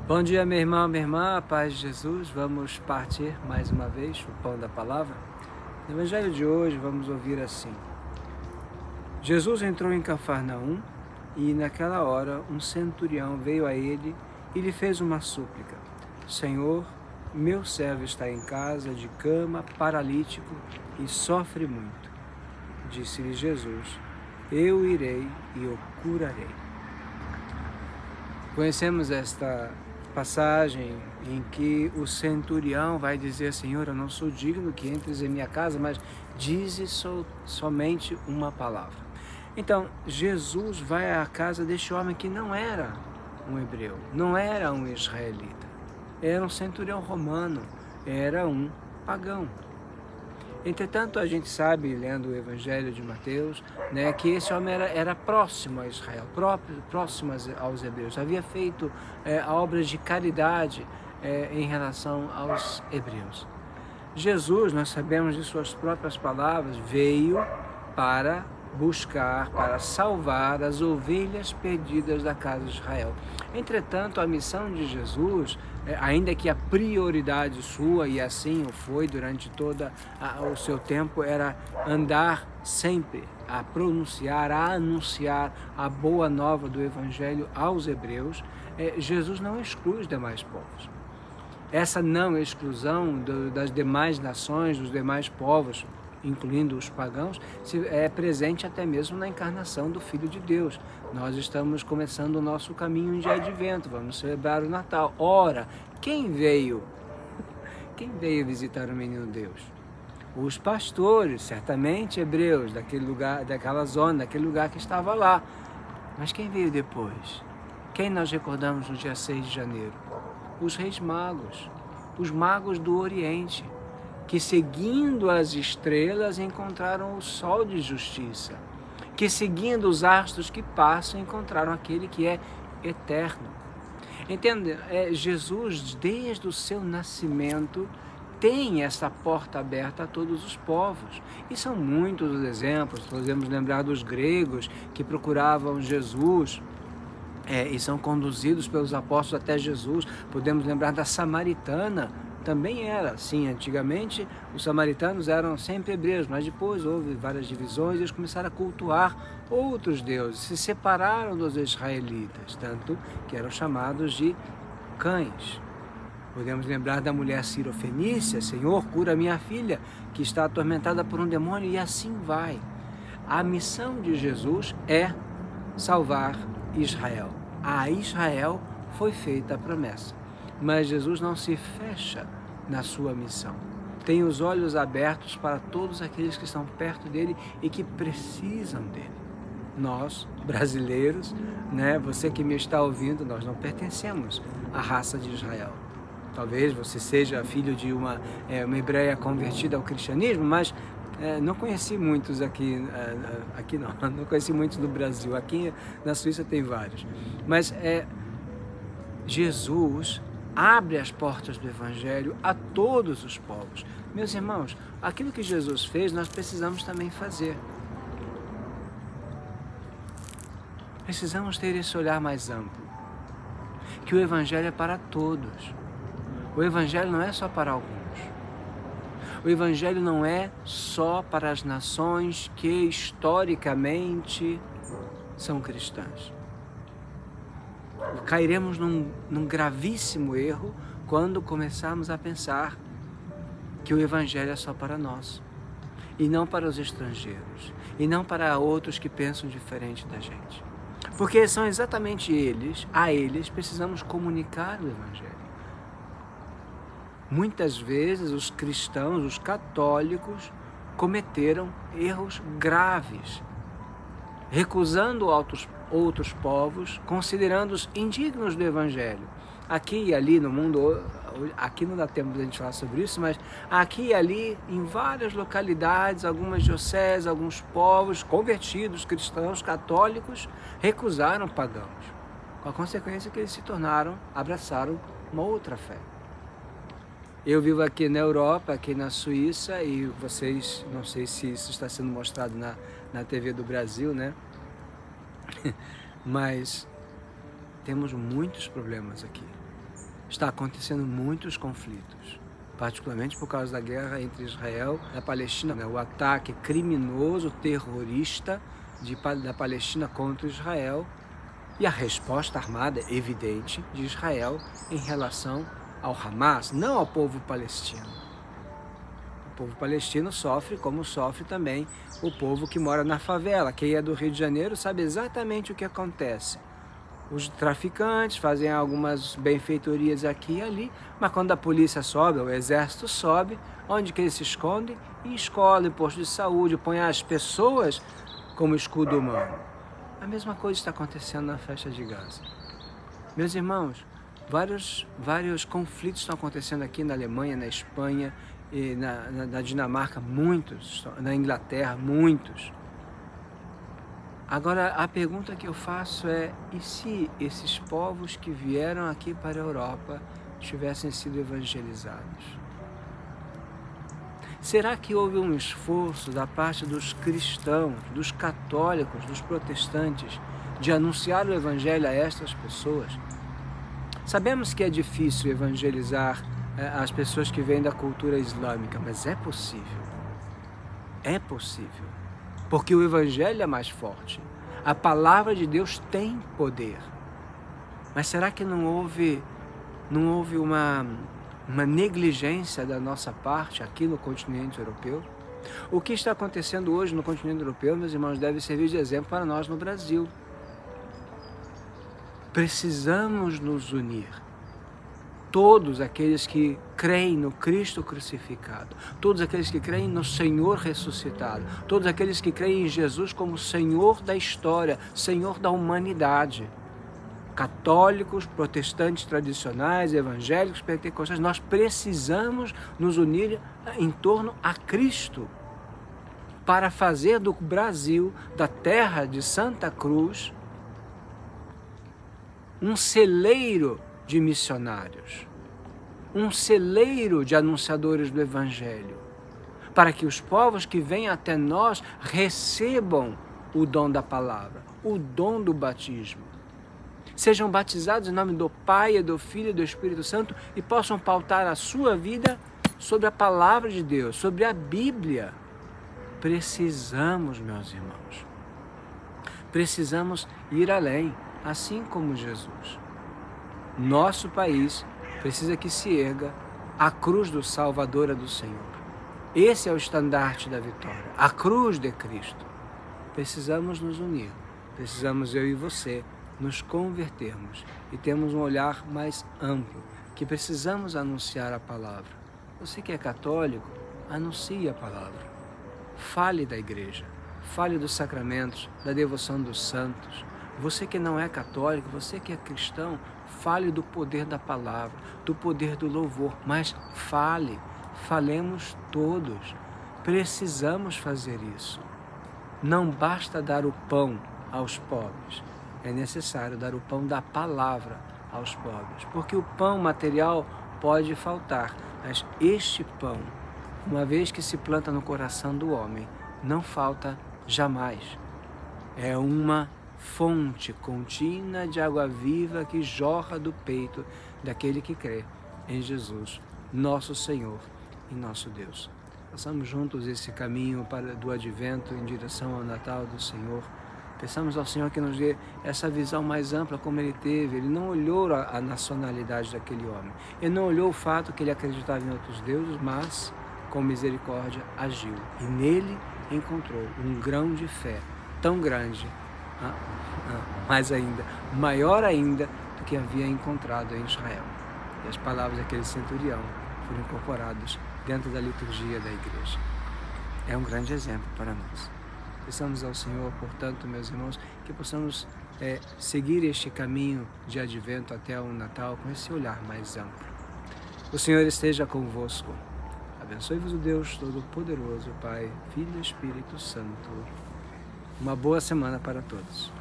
Bom dia, meu irmão, minha irmã, a paz de Jesus. Vamos partir mais uma vez o pão da palavra. No evangelho de hoje vamos ouvir assim: Jesus entrou em Cafarnaum e naquela hora um centurião veio a ele e lhe fez uma súplica: Senhor, meu servo está em casa de cama, paralítico e sofre muito. Disse-lhe Jesus: eu irei e o curarei. Conhecemos esta passagem em que o centurião vai dizer: Senhor, eu não sou digno que entres em minha casa, mas dize somente uma palavra. Então, Jesus vai à casa deste homem que não era um hebreu, não era um israelita, era um centurião romano, era um pagão. Entretanto, a gente sabe, lendo o Evangelho de Mateus, que esse homem era próximo a Israel, próximo aos hebreus. Havia feito obras de caridade em relação aos hebreus. Jesus, nós sabemos de suas próprias palavras, veio para buscar, para salvar as ovelhas perdidas da casa de Israel. Entretanto, a missão de Jesus, ainda que a prioridade sua, e assim o foi durante todo o seu tempo, era andar sempre a pronunciar, a anunciar a boa nova do Evangelho aos hebreus, Jesus não exclui os demais povos. Essa não exclusão das demais nações, dos demais povos, incluindo os pagãos, é presente até mesmo na encarnação do Filho de Deus. Nós estamos começando o nosso caminho de advento, vamos celebrar o Natal. Ora, quem veio visitar o menino Deus? Os pastores, certamente hebreus, daquele lugar, daquela zona, daquele lugar que estava lá. Mas quem veio depois? Quem nós recordamos no dia 6 de janeiro? Os reis magos, os magos do Oriente, que seguindo as estrelas encontraram o sol de justiça, que seguindo os astros que passam encontraram aquele que é eterno. Entende? Jesus, desde o seu nascimento, tem essa porta aberta a todos os povos. E são muitos os exemplos. Podemos lembrar dos gregos que procuravam Jesus e são conduzidos pelos apóstolos até Jesus. Podemos lembrar da samaritana. Também era assim, antigamente os samaritanos eram sempre hebreus, mas depois houve várias divisões e eles começaram a cultuar outros deuses, se separaram dos israelitas, tanto que eram chamados de cães. Podemos lembrar da mulher cirofenícia: Senhor, cura minha filha, que está atormentada por um demônio, e assim vai. A missão de Jesus é salvar Israel. A Israel foi feita a promessa. Mas Jesus não se fecha na sua missão. Tem os olhos abertos para todos aqueles que estão perto dele e que precisam dele. Nós, brasileiros, você que me está ouvindo, nós não pertencemos à raça de Israel. Talvez você seja filho de uma hebreia convertida ao cristianismo, mas não conheci muitos aqui não conheci muitos do Brasil. Aqui na Suíça tem vários. Mas Jesus abre as portas do Evangelho a todos os povos. Meus irmãos, aquilo que Jesus fez, nós precisamos também fazer. Precisamos ter esse olhar mais amplo, que o Evangelho é para todos. O Evangelho não é só para alguns. O Evangelho não é só para as nações que historicamente são cristãs. Cairemos num gravíssimo erro quando começarmos a pensar que o Evangelho é só para nós, e não para os estrangeiros, e não para outros que pensam diferente da gente. Porque são exatamente a eles precisamos comunicar o Evangelho. Muitas vezes os cristãos, os católicos, cometeram erros graves, recusando outros povos, considerando-os indignos do Evangelho. Aqui e ali no mundo, aqui não dá tempo de a gente falar sobre isso, mas aqui e ali, em várias localidades, algumas dioceses, alguns povos convertidos, cristãos, católicos, recusaram pagãos, com a consequência que eles abraçaram uma outra fé. Eu vivo aqui na Europa, aqui na Suíça, e vocês, não sei se isso está sendo mostrado na TV do Brasil, mas temos muitos problemas aqui. está acontecendo muitos conflitos, particularmente por causa da guerra entre Israel e a Palestina, né? O ataque criminoso, terrorista da Palestina contra Israel e a resposta armada evidente de Israel em relação ao Hamas, não ao povo palestino. O povo palestino sofre como sofre também o povo que mora na favela. Quem é do Rio de Janeiro sabe exatamente o que acontece. Os traficantes fazem algumas benfeitorias aqui e ali, mas quando a polícia sobe, o exército sobe, onde que eles se escondem? Em escola, em posto de saúde, põe as pessoas como escudo humano. A mesma coisa está acontecendo na faixa de Gaza. Meus irmãos, vários conflitos estão acontecendo aqui na Alemanha, na Espanha, e na Dinamarca, muitos, na Inglaterra, muitos. Agora, a pergunta que eu faço é, e se esses povos que vieram aqui para a Europa tivessem sido evangelizados? Será que houve um esforço da parte dos cristãos, dos católicos, dos protestantes, de anunciar o evangelho a estas pessoas? Sabemos que é difícil evangelizar as pessoas que vêm da cultura islâmica, mas é possível. É possível. Porque o evangelho é mais forte. A palavra de Deus tem poder. Mas será que não houve uma negligência da nossa parte aqui no continente europeu? O que está acontecendo hoje no continente europeu, meus irmãos, deve servir de exemplo para nós no Brasil. Precisamos nos unir. Todos aqueles que creem no Cristo crucificado, todos aqueles que creem no Senhor ressuscitado, todos aqueles que creem em Jesus como Senhor da história, Senhor da humanidade, católicos, protestantes tradicionais, evangélicos, pentecostais, nós precisamos nos unir em torno a Cristo para fazer do Brasil, da terra de Santa Cruz, um celeiro de missionários, um celeiro de anunciadores do Evangelho, para que os povos que vêm até nós recebam o dom da palavra, o dom do batismo, sejam batizados em nome do Pai, do Filho e do Espírito Santo e possam pautar a sua vida sobre a palavra de Deus, sobre a Bíblia. Precisamos, meus irmãos, precisamos ir além, assim como Jesus. Nosso país precisa que se erga a cruz do Salvador do Senhor. Esse é o estandarte da vitória, a cruz de Cristo. Precisamos nos unir, precisamos eu e você nos convertermos e termos um olhar mais amplo, que precisamos anunciar a palavra. Você que é católico, anuncie a palavra. Fale da igreja, fale dos sacramentos, da devoção dos santos. Você que não é católico, você que é cristão, fale do poder da palavra, do poder do louvor, mas falemos todos. Precisamos fazer isso. Não basta dar o pão aos pobres, é necessário dar o pão da palavra aos pobres, porque o pão material pode faltar, mas este pão, uma vez que se planta no coração do homem, não falta jamais. É uma fonte contínua de água viva que jorra do peito daquele que crê em Jesus, nosso Senhor e nosso Deus. Façamos juntos esse caminho do advento em direção ao Natal do Senhor. Peçamos ao Senhor que nos dê essa visão mais ampla como ele teve. Ele não olhou a nacionalidade daquele homem. Ele não olhou o fato que ele acreditava em outros deuses, mas com misericórdia agiu. E nele encontrou um grão de fé tão grande, mais ainda, maior ainda do que havia encontrado em Israel. E as palavras daquele centurião foram incorporadas dentro da liturgia da igreja. É um grande exemplo para nós. Peçamos ao Senhor, portanto, meus irmãos, que possamos seguir este caminho de advento até o Natal com esse olhar mais amplo. O Senhor esteja convosco. Abençoe-vos o Deus Todo-Poderoso, Pai, Filho e Espírito Santo. Uma boa semana para todos.